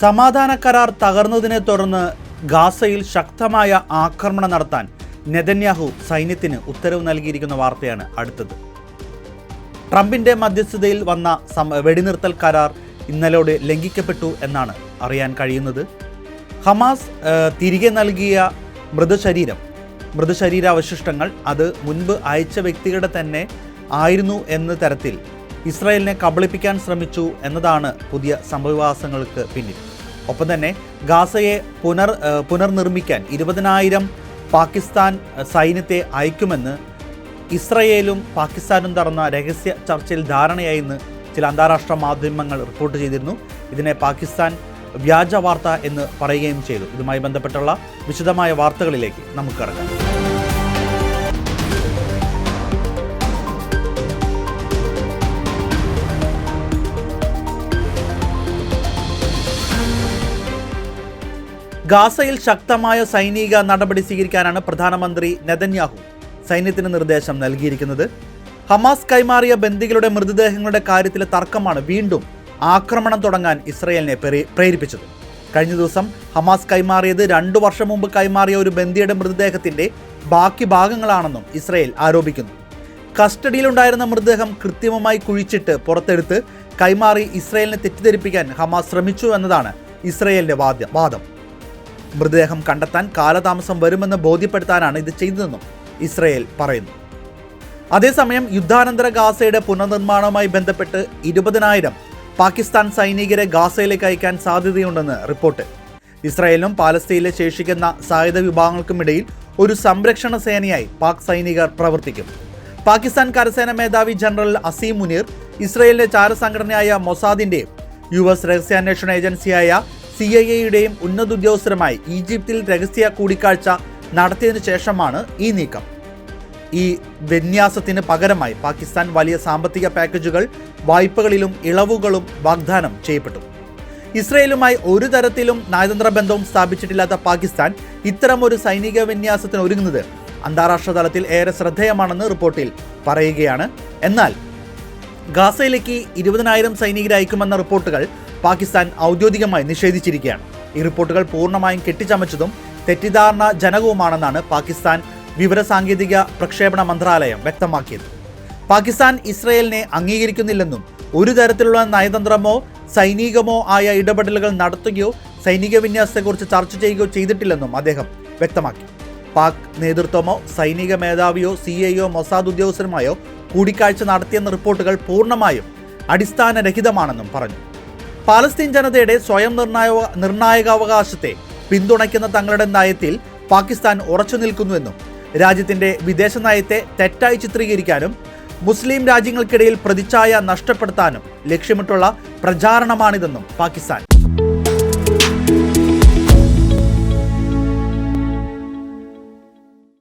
സമാധാന കരാർ തകർന്നതിനെ തുടർന്ന് ഗാസയിൽ ശക്തമായ ആക്രമണം നടത്താൻ നെതന്യാഹു സൈന്യത്തിന് ഉത്തരവ് നൽകിയിരിക്കുന്ന വാർത്തയാണ് അടുത്തത്. ട്രംപിന്റെ മധ്യസ്ഥതയിൽ വന്ന വെടിനിർത്തൽ കരാർ ഇന്നലോടെ ലംഘിക്കപ്പെട്ടു എന്നാണ് അറിയാൻ കഴിയുന്നത്. ഹമാസ് തിരികെ നൽകിയ മൃതശരീരാവശിഷ്ടങ്ങൾ അത് മുൻപ് അയച്ച വ്യക്തികളുടെ തന്നെ ആയിരുന്നു എന്ന തരത്തിൽ ഇസ്രായേലിനെ കബളിപ്പിക്കാൻ ശ്രമിച്ചു എന്നതാണ് പുതിയ സംഭവവികാസങ്ങൾക്ക് പിന്നിൽ. ഒപ്പം തന്നെ ഗാസയെ പുനർനിർമ്മിക്കാൻ 20,000 പാകിസ്ഥാൻ സൈന്യത്തെ അയക്കുമെന്ന് ഇസ്രായേലും പാകിസ്ഥാനും നടന്ന രഹസ്യ ചർച്ചയിൽ ധാരണയായെന്ന് ചില അന്താരാഷ്ട്ര മാധ്യമങ്ങൾ റിപ്പോർട്ട് ചെയ്തിരുന്നു. ഇതിനെ പാകിസ്ഥാൻ വ്യാജ വാർത്ത എന്ന് പറയുകയും ചെയ്തു. ഇതുമായി ബന്ധപ്പെട്ടുള്ള വിശദമായ വാർത്തകളിലേക്ക് നമുക്ക് കടക്കാം. ഗാസയിൽ ശക്തമായ സൈനിക നടപടി സ്വീകരിക്കാനാണ് പ്രധാനമന്ത്രി നെതന്യാഹു സൈന്യത്തിന് നിർദ്ദേശം നൽകിയിരിക്കുന്നത്. ഹമാസ് കൈമാറിയ ബന്ദികളുടെ മൃതദേഹങ്ങളുടെ കാര്യത്തിലെ തർക്കമാണ് വീണ്ടും ആക്രമണം തുടങ്ങാൻ ഇസ്രായേലിനെ പ്രേരിപ്പിച്ചത്. കഴിഞ്ഞ ദിവസം ഹമാസ് കൈമാറിയത് 2 വർഷം മുമ്പ് കൈമാറിയ ഒരു ബന്ദിയുടെ മൃതദേഹത്തിന്റെ ബാക്കി ഭാഗങ്ങളാണെന്നും ഇസ്രായേൽ ആരോപിക്കുന്നു. കസ്റ്റഡിയിലുണ്ടായിരുന്ന മൃതദേഹം കൃത്രിമമായി കുഴിച്ചിട്ട് പുറത്തെടുത്ത് കൈമാറി ഇസ്രായേലിനെ തെറ്റിദ്ധരിപ്പിക്കാൻ ഹമാസ് ശ്രമിച്ചു എന്നതാണ് ഇസ്രായേലിന്റെ വാദം. മൃതദേഹം കണ്ടെത്താൻ കാലതാമസം വരുമെന്ന് ബോധ്യപ്പെടുത്താനാണ് ഇത് ചെയ്തതെന്നും ഇസ്രായേൽ പറയുന്നു. അതേസമയം യുദ്ധാനന്തര ഗാസയുടെ പുനർനിർമ്മാണവുമായി ബന്ധപ്പെട്ട് 20,000 പാകിസ്ഥാൻ സൈനികരെ ഗാസയിലേക്ക് അയക്കാൻ സാധ്യതയുണ്ടെന്ന് റിപ്പോർട്ട്. ഇസ്രായേലിനും പാലസ്തീനിലെ ശേഷിക്കുന്ന സായുധ വിഭാഗങ്ങൾക്കുമിടയിൽ ഒരു സംരക്ഷണ സേനയായി പാക് സൈനികർ പ്രവർത്തിക്കും. പാകിസ്ഥാൻ കരസേന മേധാവി ജനറൽ അസീം മുനീർ ഇസ്രായേലിന്റെ ചാരസംഘടനയായ മൊസാദിന്റെയും US രഹസ്യാന്വേഷണ ഏജൻസിയായ CIA-യുടെയും ഉന്നത ഉദ്യോഗസ്ഥരുമായി ഈജിപ്തിൽ രഹസ്യ കൂടിക്കാഴ്ച നടത്തിയതിനു ശേഷമാണ് ഈ നീക്കം. ഈ വിന്യാസത്തിന് പകരമായി പാകിസ്ഥാൻ വലിയ സാമ്പത്തിക പാക്കേജുകൾ, വായ്പകളിലും ഇളവുകളും വാഗ്ദാനം ചെയ്യപ്പെട്ടു. ഇസ്രായേലുമായി ഒരു തരത്തിലും നയതന്ത്ര ബന്ധവും സ്ഥാപിച്ചിട്ടില്ലാത്ത പാകിസ്ഥാൻ ഇത്തരം ഒരു സൈനിക വിന്യാസത്തിന് ഒരുങ്ങുന്നത് അന്താരാഷ്ട്ര തലത്തിൽ ഏറെ ശ്രദ്ധേയമാണെന്ന് റിപ്പോർട്ടിൽ പറയുകയാണ്. എന്നാൽ ഗാസയിലേക്ക് 20,000 സൈനികരെ അയക്കുമെന്ന റിപ്പോർട്ടുകൾ പാകിസ്ഥാൻ ഔദ്യോഗികമായി നിഷേധിച്ചിരിക്കുകയാണ്. ഈ റിപ്പോർട്ടുകൾ പൂർണ്ണമായും കെട്ടിച്ചമച്ചതും തെറ്റിദ്ധാരണ ജനകവുമാണെന്നാണ് പാകിസ്ഥാൻ വിവരസാങ്കേതിക പ്രക്ഷേപണ മന്ത്രാലയം വ്യക്തമാക്കിയത്. പാകിസ്ഥാൻ ഇസ്രായേലിനെ അംഗീകരിക്കുന്നില്ലെന്നും ഒരു തരത്തിലുള്ള നയതന്ത്രമോ സൈനികമോ ആയ ഇടപെടലുകൾ നടത്തുകയോ സൈനിക വിന്യാസത്തെക്കുറിച്ച് ചർച്ച ചെയ്യുകയോ ചെയ്തിട്ടില്ലെന്നും അദ്ദേഹം വ്യക്തമാക്കി. പാക് നേതൃത്വമോ സൈനിക മേധാവിയോ CIA-യോ മൊസാദ് ഉദ്യോഗസ്ഥരുമായോ കൂടിക്കാഴ്ച നടത്തിയെന്ന റിപ്പോർട്ടുകൾ പൂർണ്ണമായും അടിസ്ഥാനരഹിതമാണെന്നും പറഞ്ഞു. പാലസ്തീൻ ജനതയുടെ സ്വയം നിർണായകാവകാശത്തെ പിന്തുണയ്ക്കുന്ന തങ്ങളുടെ നയത്തിൽ പാകിസ്ഥാൻ ഉറച്ചു നിൽക്കുന്നുവെന്നും രാജ്യത്തിന്റെ വിദേശ നയത്തെ തെറ്റായി ചിത്രീകരിക്കാനും മുസ്ലിം രാജ്യങ്ങൾക്കിടയിൽ പ്രതിച്ഛായ നഷ്ടപ്പെടുത്താനും ലക്ഷ്യമിട്ടുള്ള പ്രചാരണമാണിതെന്നും പാകിസ്ഥാൻ